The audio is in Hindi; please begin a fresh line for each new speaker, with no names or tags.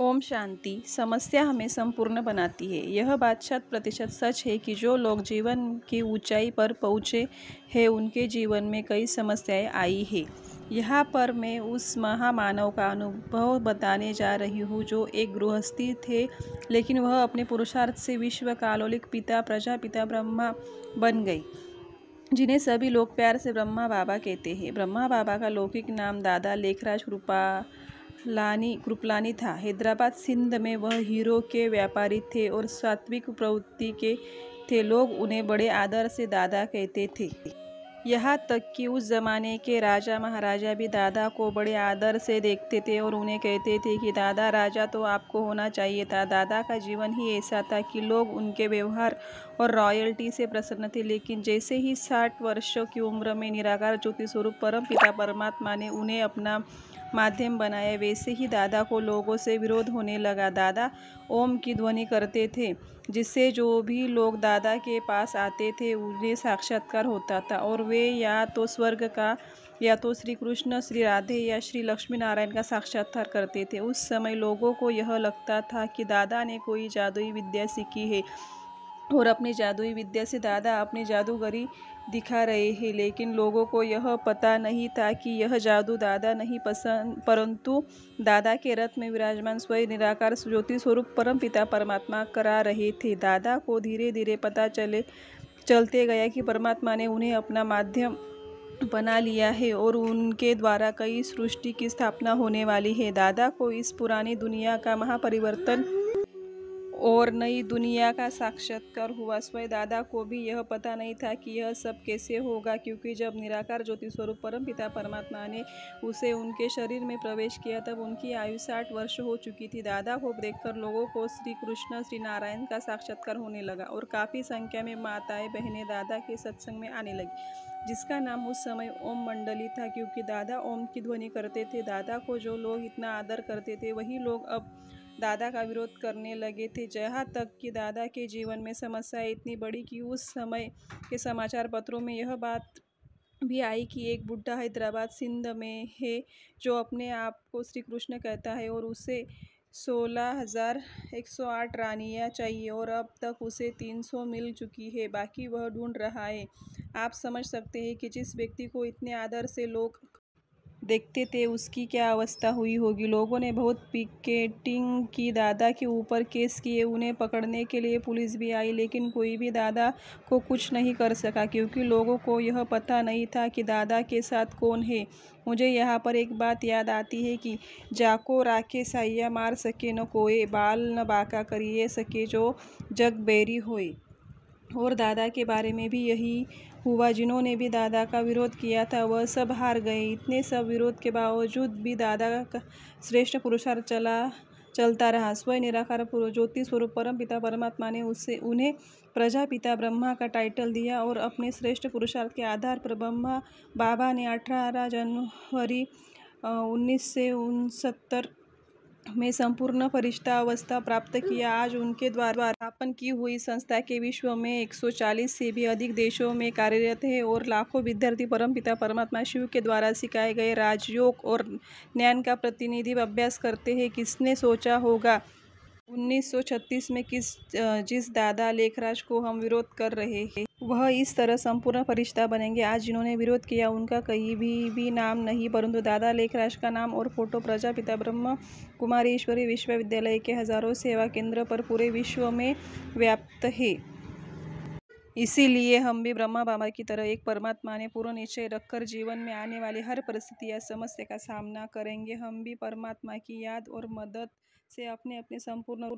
ओम शांति। समस्या हमें संपूर्ण बनाती है। यह बात 100% सच है कि जो लोग जीवन की ऊंचाई पर पहुंचे हैं उनके जीवन में कई समस्याएं आई हैं। यहाँ पर मैं उस महामानव का अनुभव बताने जा रही हूँ जो एक गृहस्थी थे, लेकिन वह अपने पुरुषार्थ से विश्व का अलौकिक पिता प्रजापिता ब्रह्मा बन गई, जिन्हें सभी लोग प्यार से ब्रह्मा बाबा कहते हैं। ब्रह्मा बाबा का लौकिक नाम दादा लेखराज कृपलानी था। हैदराबाद सिंध में वह हीरो के व्यापारी थे और सात्विक प्रवृत्ति के थे। लोग उन्हें बड़े आदर से दादा कहते थे। यहाँ तक कि उस जमाने के राजा महाराजा भी दादा को बड़े आदर से देखते थे और उन्हें कहते थे कि दादा राजा तो आपको होना चाहिए था। दादा का जीवन ही ऐसा था कि लोग उनके व्यवहार और रॉयल्टी से प्रसन्न थे। लेकिन जैसे ही 60 वर्षों की उम्र में निराकार ज्योति स्वरूप परम पिता परमात्मा ने उन्हें अपना माध्यम बनाया, वैसे ही दादा को लोगों से विरोध होने लगा। दादा ओम की ध्वनि करते थे, जिससे जो भी लोग दादा के पास आते थे उन्हें साक्षात्कार होता था और वे या तो स्वर्ग का, या तो श्री कृष्ण, श्री राधे या श्री लक्ष्मी नारायण का साक्षात्कार करते थे। उस समय लोगों को यह लगता था कि दादा ने कोई जादुई विद्या सीखी है और अपनी जादुई विद्या से दादा अपनी जादूगरी दिखा रहे हैं। लेकिन लोगों को यह पता नहीं था कि यह जादू दादा नहीं परंतु दादा के रथ में विराजमान स्वयं निराकार ज्योति स्वरूप परम पिता परमात्मा करा रहे थे। दादा को धीरे धीरे पता चलते गया कि परमात्मा ने उन्हें अपना माध्यम बना लिया है और उनके द्वारा कई सृष्टि की स्थापना होने वाली है। दादा को इस पुरानी दुनिया का महापरिवर्तन और नई दुनिया का साक्षात्कार हुआ। स्वयं दादा को भी यह पता नहीं था कि यह सब कैसे होगा, क्योंकि जब निराकार ज्योति स्वरूप परम पिता परमात्मा ने उसे उनके शरीर में प्रवेश किया तब उनकी आयु 60 वर्ष हो चुकी थी। दादा को देखकर लोगों को श्री कृष्ण, श्री नारायण का साक्षात्कार होने लगा और काफ़ी संख्या में माताएं बहनें दादा के सत्संग में आने लगी, जिसका नाम उस समय ओम मंडली था, क्योंकि दादा ओम की ध्वनि करते थे। दादा को जो लोग इतना आदर करते थे वही लोग अब दादा का विरोध करने लगे थे। जहाँ तक कि दादा के जीवन में समस्या इतनी बड़ी कि उस समय के समाचार पत्रों में यह बात भी आई कि एक बुढ़ा हैदराबाद सिंध में है जो अपने आप को श्री कृष्ण कहता है और उसे 16,108 रानियाँ चाहिए और अब तक उसे 300 मिल चुकी है, बाकी वह ढूंढ रहा है। आप समझ सकते हैं कि जिस व्यक्ति को इतने आदर से लोग देखते थे उसकी क्या अवस्था हुई होगी। लोगों ने बहुत पिकेटिंग की, दादा के ऊपर केस किए, उन्हें पकड़ने के लिए पुलिस भी आई, लेकिन कोई भी दादा को कुछ नहीं कर सका, क्योंकि लोगों को यह पता नहीं था कि दादा के साथ कौन है। मुझे यहाँ पर एक बात याद आती है कि जाको राखे साइया मार सके न कोई, बाल न बाका करिए सके जो जग बैरी होए। और दादा के बारे में भी यही हुआ। जिन्होंने भी दादा का विरोध किया था वह सब हार गए। इतने सब विरोध के बावजूद भी दादा का श्रेष्ठ पुरुषार्थ चलता रहा। स्वयं निराकार ज्योति स्वरूप परम पिता परमात्मा ने उन्हें प्रजापिता ब्रह्मा का टाइटल दिया और अपने श्रेष्ठ पुरुषार्थ के आधार पर ब्रह्मा बाबा ने 18 जनवरी 1969 में संपूर्ण फरिश्ता अवस्था प्राप्त किया। आज उनके द्वारा स्थापन की हुई संस्था के विश्व में 140 से भी अधिक देशों में कार्यरत है और लाखों विद्यार्थी परमपिता परमात्मा शिव के द्वारा सिखाए गए राजयोग और ज्ञान का प्रतिनिधि अभ्यास करते हैं। किसने सोचा होगा 1936 में जिस दादा लेखराज को हम विरोध कर रहे हैं वह इस तरह संपूर्ण फरिश्ता बनेंगे। आज जिन्होंने विरोध किया उनका कहीं भी नाम नहीं, परंतु दादा लेखराज का नाम और फोटो प्रजापिता ब्रह्म कुमारेश्वरी विश्वविद्यालय के हजारों सेवा केंद्र पर पूरे विश्व में व्याप्त है। इसीलिए हम भी ब्रह्मा बाबा की तरह एक परमात्मा ने पूर्ण निश्चय रखकर जीवन में आने वाली हर परिस्थिति या समस्या का सामना करेंगे। हम भी परमात्मा की याद और मदद से अपने संपूर्ण